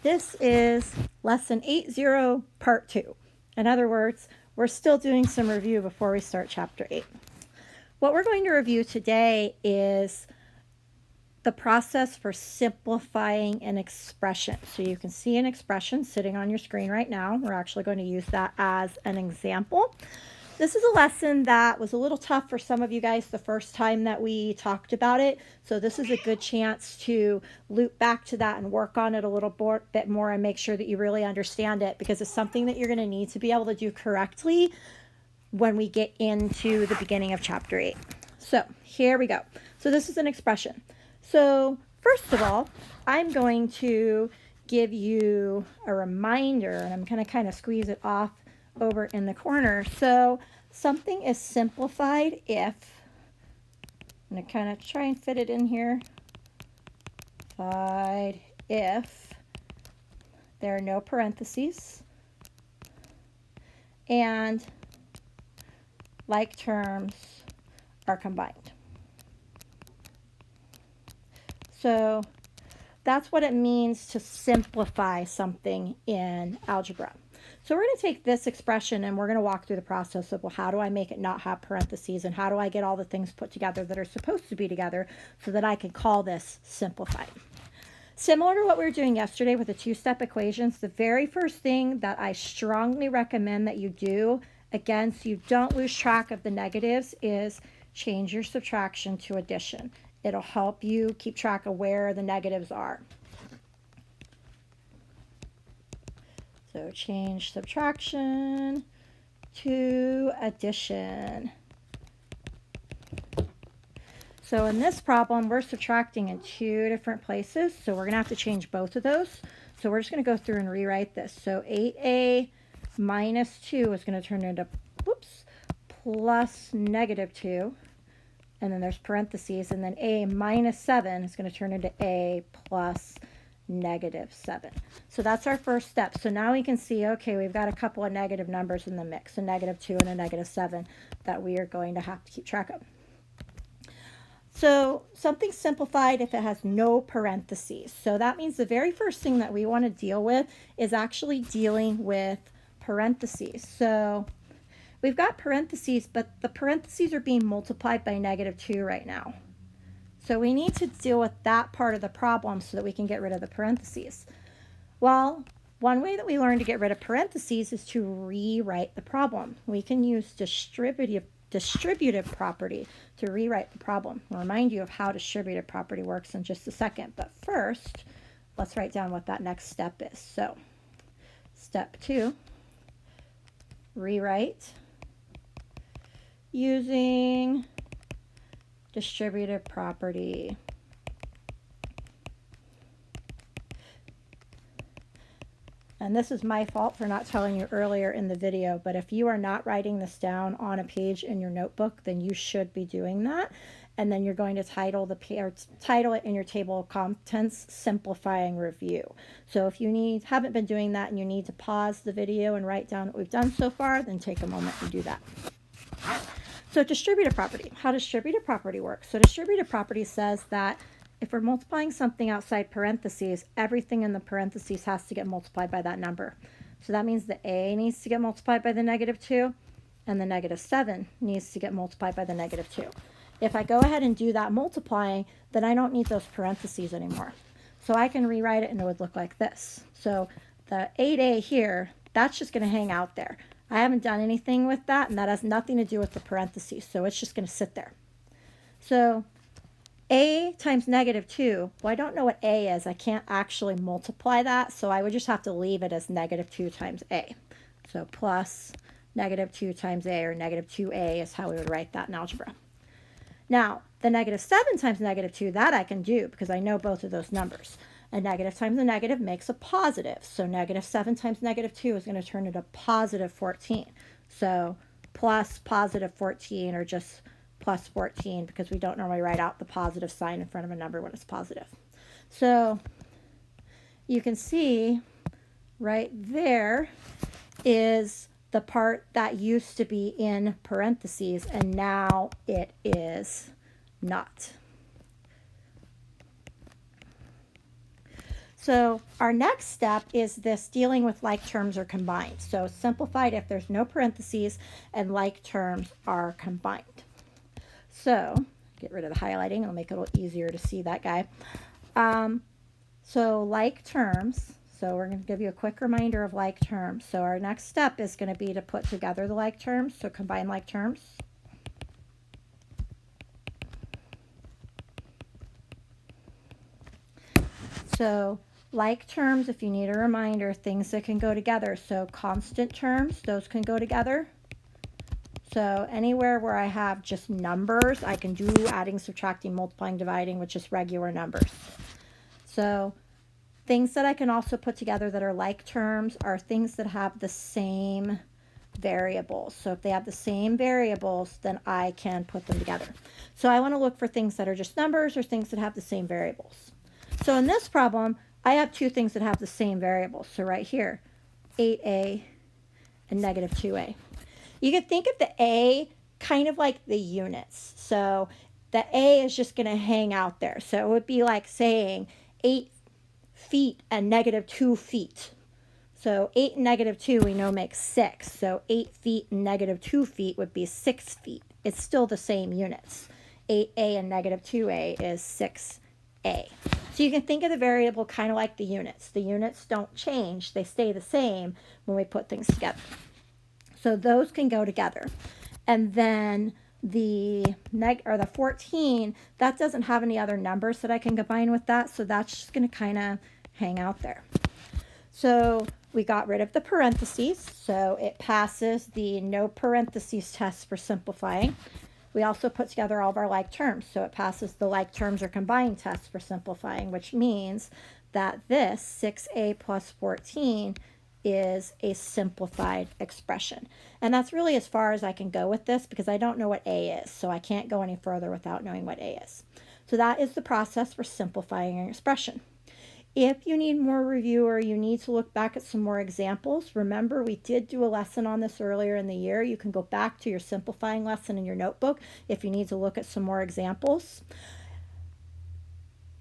This is lesson 8.0 part 2. In other words, we're still doing some review before we start chapter 8. What we're going to review today is the process for simplifying an expression. So you can see an expression sitting on your screen right now. We're actually going to use that as an example. This is a lesson that was a little tough for some of you guys the first time that we talked about it. So this is a good chance to loop back to that and work on it a little bit more and make sure that you really understand it, because it's something that you're going to need to be able to do correctly when we get into the beginning of chapter 8. So here we go. So this is an expression. So first of all, I'm going to give you a reminder, and I'm going to kind of squeeze it off over in the corner. So something is simplified if, I'm going to kind of try and fit it in here, if there are no parentheses and like terms are combined. So that's what it means to simplify something in algebra. So we're going to take this expression and we're going to walk through the process of, well, how do I make it not have parentheses, and how do I get all the things put together that are supposed to be together so that I can call this simplified. Similar to what we were doing yesterday with the two-step equations, the very first thing that I strongly recommend that you do, again, so you don't lose track of the negatives, is change your subtraction to addition. It'll help you keep track of where the negatives are. So change subtraction to addition. So in this problem, we're subtracting in two different places, so we're going to have to change both of those. So we're just going to go through and rewrite this. So 8a minus 2 is going to turn into, plus negative 2. And then there's parentheses, and then a minus 7 is going to turn into a plus negative 7. So that's our first step. So now we can see, okay, we've got a couple of negative numbers in the mix, a negative 2 and a negative 7, that we are going to have to keep track of. So something simplified if it has no parentheses. So that means the very first thing that we want to deal with is actually dealing with parentheses. So we've got parentheses, but the parentheses are being multiplied by negative 2 right now. So we need to deal with that part of the problem so that we can get rid of the parentheses. Well, one way that we learn to get rid of parentheses is to rewrite the problem. We can use distributive property to rewrite the problem. I'll remind you of how distributive property works in just a second. But first, let's write down what that next step is. So step 2, rewrite using distributive property. And this is my fault for not telling you earlier in the video, but if you are not writing this down on a page in your notebook, then you should be doing that. And then you're going to title it in your table of contents, Simplifying Review. So if you haven't been doing that and you need to pause the video and write down what we've done so far, then take a moment to do that. So distributive property, how distributive property works. So distributive property says that if we're multiplying something outside parentheses, everything in the parentheses has to get multiplied by that number. So that means the a needs to get multiplied by the negative 2, and the negative 7 needs to get multiplied by the negative 2. If I go ahead and do that multiplying, then I don't need those parentheses anymore. So I can rewrite it and it would look like this. So the 8a here, that's just going to hang out there. I haven't done anything with that, and that has nothing to do with the parentheses, so it's just going to sit there. So a times negative 2, well, I don't know what a is. I can't actually multiply that, so I would just have to leave it as negative 2 times a. So plus negative 2 times a, or negative 2a is how we would write that in algebra. Now, the negative 7 times negative 2, that I can do because I know both of those numbers. A negative times a negative makes a positive. So negative 7 times negative 2 is going to turn into positive 14. So plus positive 14, or just plus 14, because we don't normally write out the positive sign in front of a number when it's positive. So you can see right there is the part that used to be in parentheses, and now it is not. So our next step is this dealing with like terms are combined. So simplified if there's no parentheses and like terms are combined. So get rid of the highlighting. It'll make it a little easier to see that guy. So like terms. So we're going to give you a quick reminder of like terms. So our next step is going to be to put together the like terms. So combine like terms. So like terms, if you need a reminder, things that can go together. So constant terms, those can go together. So anywhere where I have just numbers, I can do adding, subtracting, multiplying, dividing with just regular numbers. So things that I can also put together that are like terms are things that have the same variables. So if they have the same variables, then I can put them together. So I want to look for things that are just numbers or things that have the same variables. So in this problem, I have two things that have the same variables. So right here, 8a and negative 2a. You can think of the a kind of like the units. So the a is just going to hang out there. So it would be like saying 8 feet and negative 2 feet. So 8 and negative 2 we know makes 6. So 8 feet and negative 2 feet would be 6 feet. It's still the same units. 8a and negative 2a is 6a. So you can think of the variable kind of like the units. The units don't change. They stay the same when we put things together. So those can go together. And then the 14, that doesn't have any other numbers that I can combine with that. So that's just going to kind of hang out there. So we got rid of the parentheses. So it passes the no parentheses test for simplifying. We also put together all of our like terms. So it passes the like terms or combined test for simplifying, which means that this 6a plus 14 is a simplified expression. And that's really as far as I can go with this because I don't know what a is. So I can't go any further without knowing what a is. So that is the process for simplifying an expression. If you need more review or you need to look back at some more examples, remember we did do a lesson on this earlier in the year. You can go back to your simplifying lesson in your notebook if you need to look at some more examples.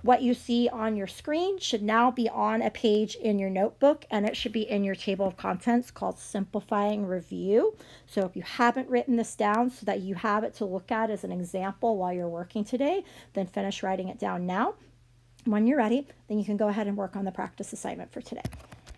What you see on your screen should now be on a page in your notebook, and it should be in your table of contents called Simplifying Review. So if you haven't written this down so that you have it to look at as an example while you're working today, then finish writing it down now. When you're ready, then you can go ahead and work on the practice assignment for today.